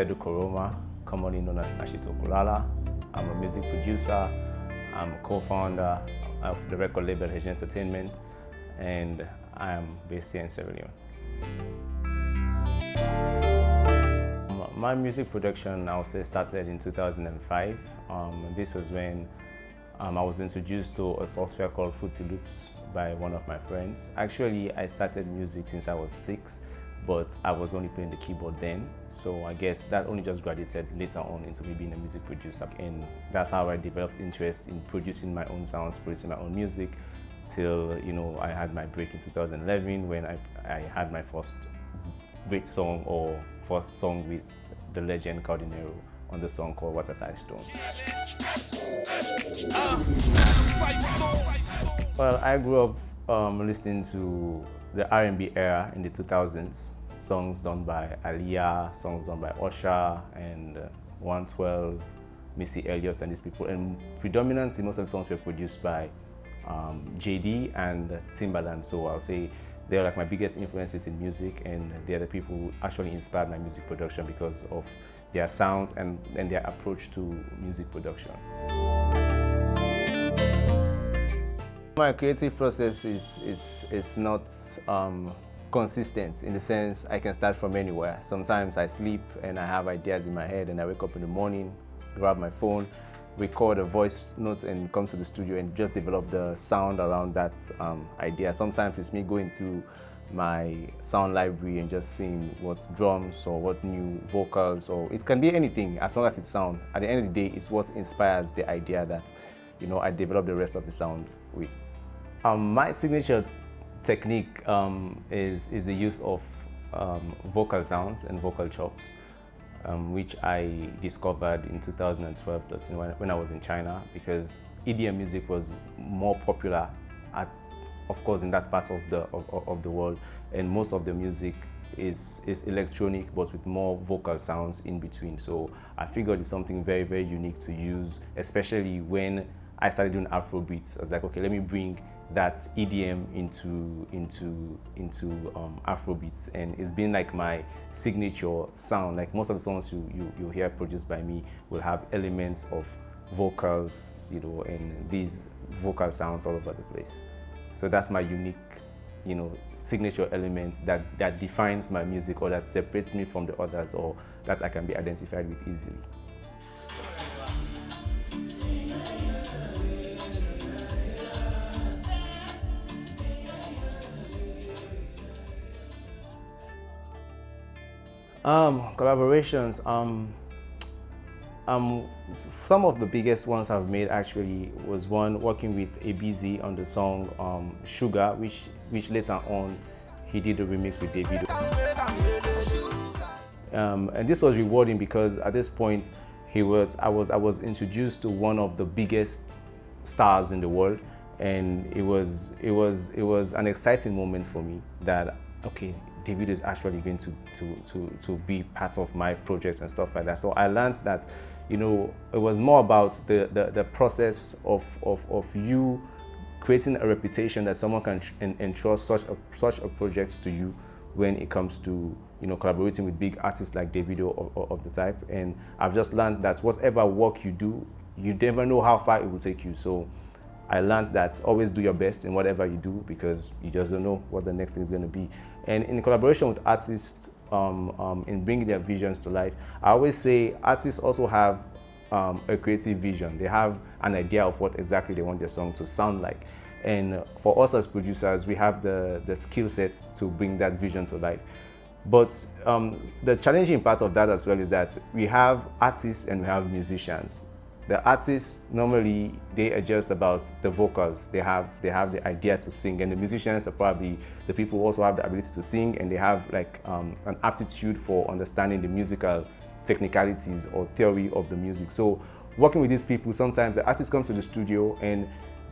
Sedu Koroma, commonly known as Nashito Kulala. I'm a music producer. I'm co-founder of the record label H Entertainment, and I am based here in Sierra Leone. My music production, I would say, started in 2005. This was when I was introduced to a software called Fruity Loops by one of my friends. Actually, I started music since I was 6, but I was only playing the keyboard then. So I guess that only just graduated later on into me being a music producer. And that's how I developed interest in producing my own sounds, producing my own music, till I had my break in 2011 when I had my first great song, or first song with the legend Cardinero on the song called What a Size Stone. Well, I grew up listening to the R&B era in the 2000s, songs done by Aliyah, songs done by Usher and 112, Missy Elliott and these people, and predominantly most of the songs were produced by JD and Timbaland. So I'll say they're like my biggest influences in music, and they're the people who actually inspired my music production because of their sounds and their approach to music production. My creative process is not consistent, in the sense I can start from anywhere. Sometimes I sleep and I have ideas in my head, and I wake up in the morning, grab my phone, record a voice note and come to the studio and just develop the sound around that idea. Sometimes it's me going through my sound library and just seeing what drums or what new vocals, or it can be anything as long as it's sound. At the end of the day, it's what inspires the idea that I develop the rest of the sound with. My signature technique is the use of vocal sounds and vocal chops, which I discovered in 2012-13 when I was in China, because EDM music was more popular, of course, in that part of the world, and most of the music is electronic but with more vocal sounds in between. So I figured it's something very, very unique to use, especially when I started doing Afro beats. I was like, okay, let me bring that EDM into Afro beats, and it's been like my signature sound. Like most of the songs you hear produced by me will have elements of vocals, and these vocal sounds all over the place. So that's my unique, signature elements that defines my music, or that separates me from the others, or that I can be identified with easily. Collaborations. Some of the biggest ones I've made actually was one working with ABZ on the song Sugar, which later on he did a remix with Davido. And this was rewarding because at this point I was introduced to one of the biggest stars in the world, and it was an exciting moment for me that, okay, Davido is actually going to be part of my projects and stuff like that. So I learned that, it was more about the process of you creating a reputation that someone can entrust such a project to you when it comes to collaborating with big artists like Davido of the type. And I've just learned that whatever work you do, you never know how far it will take you. So I learned that always do your best in whatever you do, because you just don't know what the next thing is going to be. And in collaboration with artists, in bringing their visions to life, I always say artists also have a creative vision. They have an idea of what exactly they want their song to sound like. And for us as producers, we have the skill set to bring that vision to life. But the challenging part of that as well is that we have artists and we have musicians. The artists, normally, they are just about the vocals. They have the idea to sing, and the musicians are probably the people who also have the ability to sing, and they have like an aptitude for understanding the musical technicalities or theory of the music. So working with these people, sometimes the artists come to the studio, and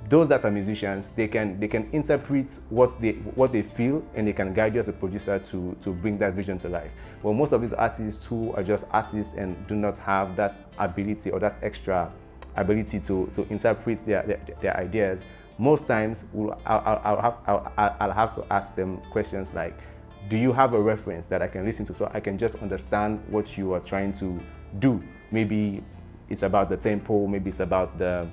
those that are musicians, they can interpret what they feel, and they can guide you as a producer to bring that vision to life. Well, most of these artists who are just artists and do not have that ability or that extra ability to interpret their ideas, most times I'll have to ask them questions like, do you have a reference that I can listen to so I can just understand what you are trying to do? Maybe it's about the tempo, maybe it's about the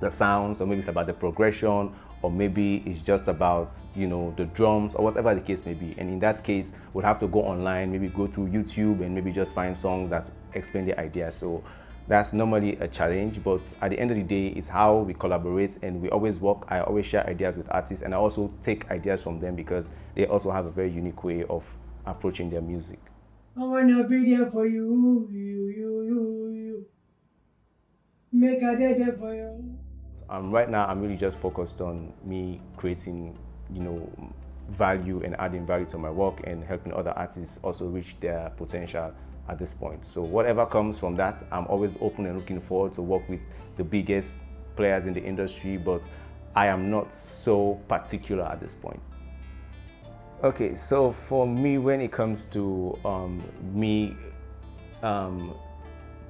sounds, or maybe it's about the progression, or maybe it's just about, you know, the drums, or whatever the case may be. And in that case, we'll have to go online, maybe go through YouTube and maybe just find songs that explain the idea. So that's normally a challenge, but at the end of the day, it's how we collaborate and we always work. I always share ideas with artists, and I also take ideas from them because they also have a very unique way of approaching their music. I wanna be there for you. Make a day there for you. Right now, I'm really just focused on me creating, you know, value and adding value to my work and helping other artists also reach their potential at this point. So whatever comes from that, I'm always open and looking forward to work with the biggest players in the industry, but I am not so particular at this point. Okay, so for me, when it comes to me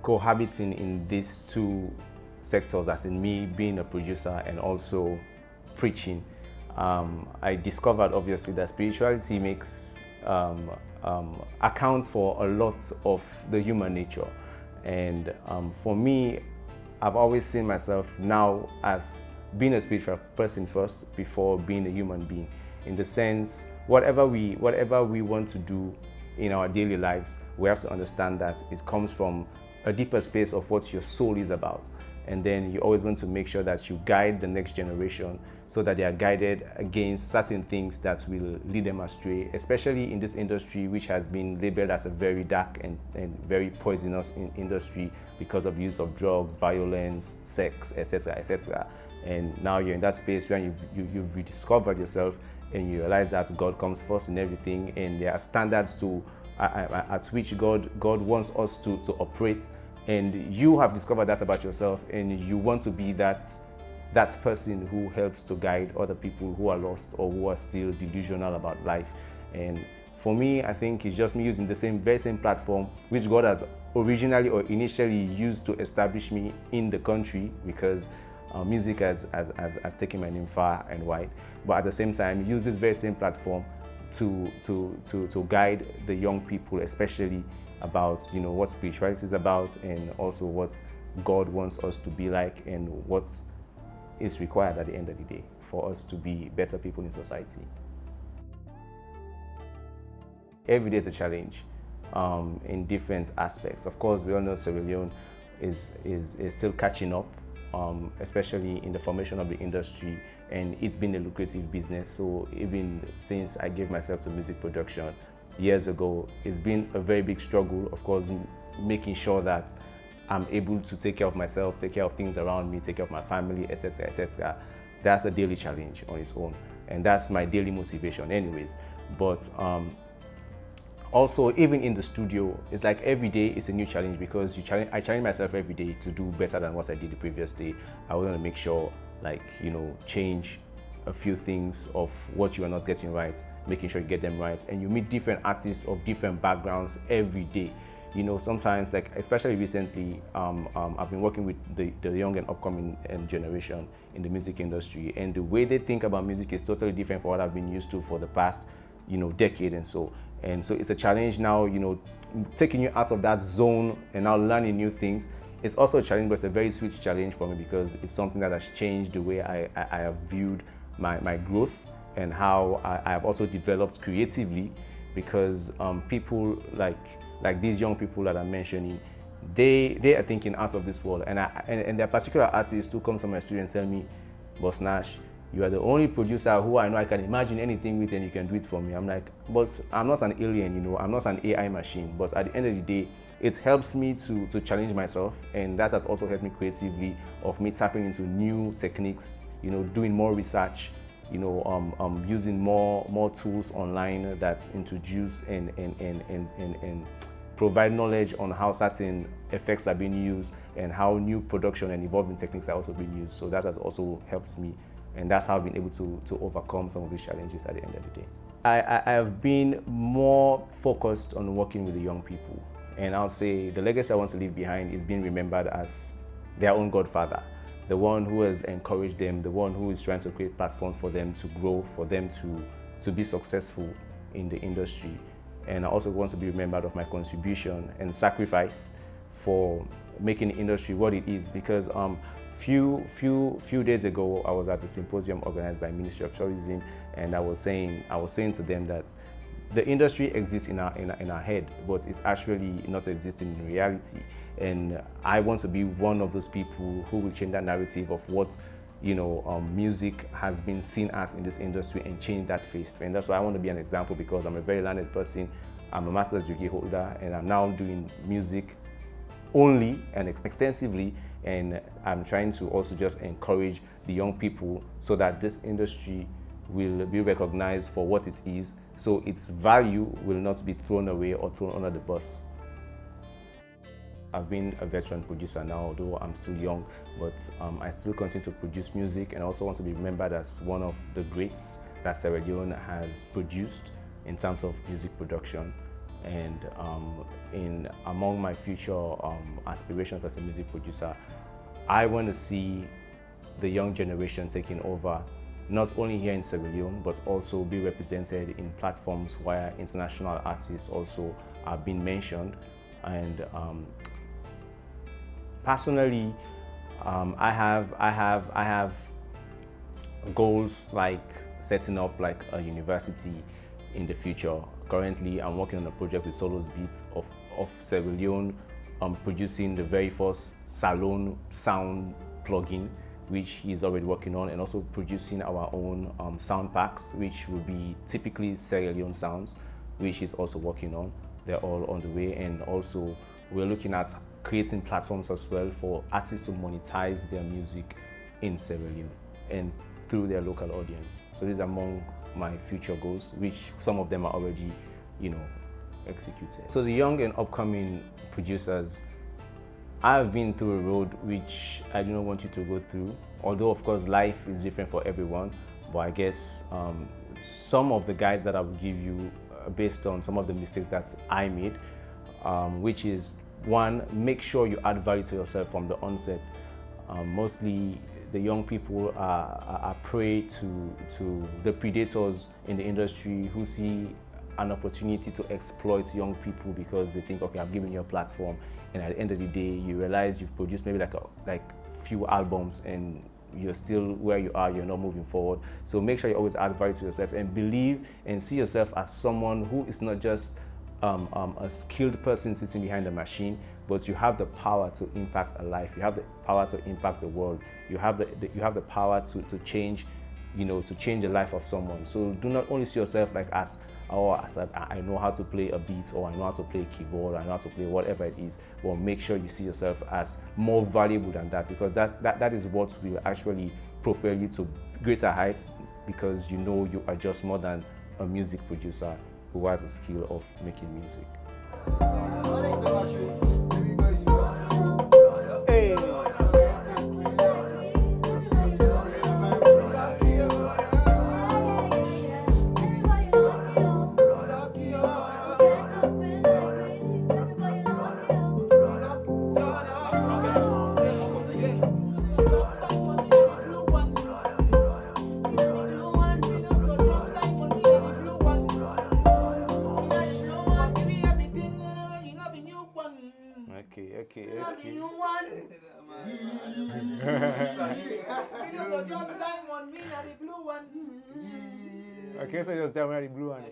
cohabiting in these two sectors, as in me being a producer and also preaching, I discovered obviously that spirituality makes accounts for a lot of the human nature. And for me, I've always seen myself now as being a spiritual person first before being a human being. In the sense, whatever we want to do in our daily lives, we have to understand that it comes from a deeper space of what your soul is about. And then you always want to make sure that you guide the next generation so that they are guided against certain things that will lead them astray, especially in this industry, which has been labeled as a very dark and very poisonous industry because of use of drugs, violence, sex, etc., etc. And now you're in that space where you've rediscovered yourself and you realize that God comes first in everything, and there are standards at which God wants us to operate. And you have discovered that about yourself, and you want to be that person who helps to guide other people who are lost or who are still delusional about life. And for me, I think it's just me using the very same platform which God has originally or initially used to establish me in the country, because music has taken my name far and wide. But at the same time, use this very same platform to guide the young people, especially about, you know, what spirituality is about, and also what God wants us to be like, and what is required at the end of the day for us to be better people in society. Every day is a challenge in different aspects. Of course, we all know Sierra Leone is still catching up, especially in the formation of the industry, and it's been a lucrative business. So even since I gave myself to music production years ago, it's been a very big struggle, of course, making sure that I'm able to take care of myself, take care of things around me, take care of my family, etc., etc. That's a daily challenge on its own, and that's my daily motivation anyways. But also, even in the studio, it's like every day is a new challenge, because I challenge myself every day to do better than what I did the previous day. I want to make sure, like, you know, change a few things of what you are not getting right, making sure you get them right. And you meet different artists of different backgrounds every day. You know, sometimes, like, especially recently, I've been working with the young and upcoming generation in the music industry, and the way they think about music is totally different from what I've been used to for the past, you know, decade and so. And so it's a challenge now, you know, taking you out of that zone and now learning new things. It's also a challenge, but it's a very sweet challenge for me, because it's something that has changed the way I have viewed my growth, and how I have also developed creatively, because people like these young people that I'm mentioning, they are thinking out of this world. And there are particular artists who come to my studio and tell me, "Boss Nash, you are the only producer who I know I can imagine anything with, and you can do it for me." I'm like, but I'm not an alien, you know, I'm not an AI machine. But at the end of the day, it helps me to challenge myself, and that has also helped me creatively, of me tapping into new techniques, you know, doing more research, you know, using more tools online that introduce and provide knowledge on how certain effects are being used, and how new production and evolving techniques are also being used. So that has also helped me, and that's how I've been able to overcome some of these challenges at the end of the day. I have been more focused on working with the young people, and I'll say the legacy I want to leave behind is being remembered as their own godfather, the one who has encouraged them, the one who is trying to create platforms for them to grow, for them to be successful, in the industry. And I also want to be remembered of my contribution and sacrifice for making the industry what it is. Because few days ago, I was at the symposium organized by Ministry of Tourism, and I was saying to them that the industry exists in our head, but it's actually not existing in reality. And I want to be one of those people who will change that narrative of what music has been seen as in this industry and change that face. And that's why I want to be an example, because I'm a very learned person. I'm a master's degree holder, and I'm now doing music only and extensively. And I'm trying to also just encourage the young people so that this industry will be recognized for what it is, so its value will not be thrown away or thrown under the bus. I've been a veteran producer now, although I'm still young, but I still continue to produce music, and I also want to be remembered as one of the greats that Sierra Leone has produced in terms of music production. And among my future aspirations as a music producer, I want to see the young generation taking over, not only here in Sierra Leone, but also be represented in platforms where international artists also are being mentioned. And personally, I have goals like setting up like a university in the future. Currently, I'm working on a project with Solos Beats of Sierra Leone, producing the very first Salon sound plugin, which he's already working on, and also producing our own sound packs, which will be typically Sierra Leone sounds, which he's also working on. They're all on the way. And also we're looking at creating platforms as well for artists to monetize their music in Sierra Leone and through their local audience. So these are among my future goals, which some of them are already, executed. So the young and upcoming producers, I've been through a road which I do not want you to go through, although of course life is different for everyone. But I guess some of the guides that I will give you based on some of the mistakes that I made, which is, one, make sure you add value to yourself from the onset. Mostly the young people are prey to the predators in the industry who see an opportunity to exploit young people because they think, okay, I've given you a platform, and at the end of the day, you realize you've produced maybe like few albums and you're still where you are, you're not moving forward. So make sure you always add value to yourself and believe and see yourself as someone who is not just a skilled person sitting behind a machine, but you have the power to impact a life. You have the power to impact the world. You have the power to change, to change the life of someone. So do not only see yourself like as I know how to play a beat, or I know how to play a keyboard, or I know how to play whatever it is. But make sure you see yourself as more valuable than that, because that is what will actually propel you to greater heights, because you are just more than a music producer who has the skill of making music. Hey. Okay. Okay, so just tell me the blue one.